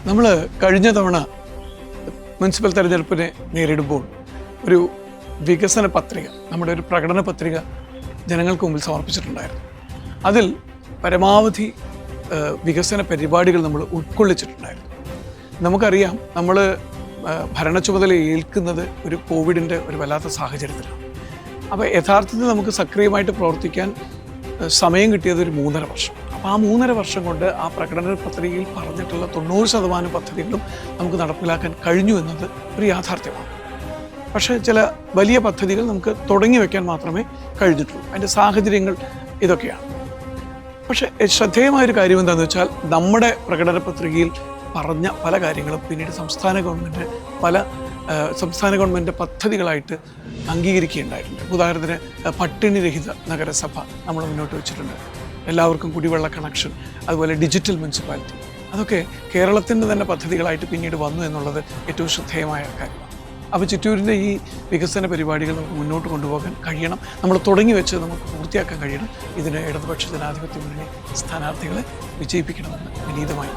നമ്മൾ കഴിഞ്ഞ തവണ മുനിസിപ്പൽ തെരഞ്ഞെടുപ്പിനെ നേരിടുമ്പോൾ ഒരു വികസന പത്രിക, നമ്മുടെ ഒരു പ്രകടന പത്രിക ജനങ്ങൾക്ക് മുമ്പിൽ സമർപ്പിച്ചിട്ടുണ്ടായിരുന്നു. അതിൽ പരമാവധി വികസന പരിപാടികൾ നമ്മൾ ഉൾക്കൊള്ളിച്ചിട്ടുണ്ടായിരുന്നു. നമുക്കറിയാം, നമ്മൾ ഭരണ ചുമതല ഏൽക്കുന്നത് ഒരു കോവിഡിൻ്റെ ഒരു വല്ലാത്ത സാഹചര്യത്തിലാണ്. അപ്പോൾ യഥാർത്ഥത്തിൽ നമുക്ക് സക്രിയമായിട്ട് പ്രവർത്തിക്കാൻ സമയം കിട്ടിയത് ഒരു 3.5 വർഷം. അപ്പോൾ ആ 3.5 വർഷം കൊണ്ട് ആ പ്രകടന പത്രികയിൽ പറഞ്ഞിട്ടുള്ള 90% പദ്ധതികളും നമുക്ക് നടപ്പിലാക്കാൻ കഴിഞ്ഞു എന്നത് ഒരു യാഥാർത്ഥ്യമാണ്. പക്ഷേ ചില വലിയ പദ്ധതികൾ നമുക്ക് തുടങ്ങി വയ്ക്കാൻ മാത്രമേ കഴിഞ്ഞിട്ടുള്ളൂ. അതിൻ്റെ സാഹചര്യങ്ങൾ ഇതൊക്കെയാണ്. പക്ഷേ ശ്രദ്ധേയമായൊരു കാര്യം എന്താണെന്ന് വെച്ചാൽ, നമ്മുടെ പ്രകടന പത്രികയിൽ പറഞ്ഞ പല കാര്യങ്ങളും പിന്നീട് സംസ്ഥാന ഗവൺമെൻറ് പദ്ധതികളായിട്ട് അംഗീകരിക്കുകയുണ്ടായിട്ടുണ്ട്. ഉദാഹരണത്തിന് പട്ടിണിരഹിത നഗരസഭ നമ്മൾ മുന്നോട്ട് വെച്ചിട്ടുണ്ട്. എല്ലാവർക്കും കുടിവെള്ള കണക്ഷൻ, അതുപോലെ ഡിജിറ്റൽ മുനിസിപ്പാലിറ്റി, അതൊക്കെ കേരളത്തിൻ്റെ തന്നെ പദ്ധതികളായിട്ട് പിന്നീട് വന്നു എന്നുള്ളത് ഏറ്റവും ശ്രദ്ധേയമായ കാര്യമാണ്. അപ്പോൾ ചിറ്റൂരിൻ്റെ ഈ വികസന പരിപാടികൾ നമുക്ക് മുന്നോട്ട് കൊണ്ടുപോകാൻ കഴിയണം. നമ്മൾ തുടങ്ങി വെച്ച് നമുക്ക് പൂർത്തിയാക്കാൻ കഴിയണം. ഇതിന് ഇടതുപക്ഷ ജനാധിപത്യ മുന്നണി സ്ഥാനാർത്ഥികളെ വിജയിപ്പിക്കണമെന്ന് വിനീതമായി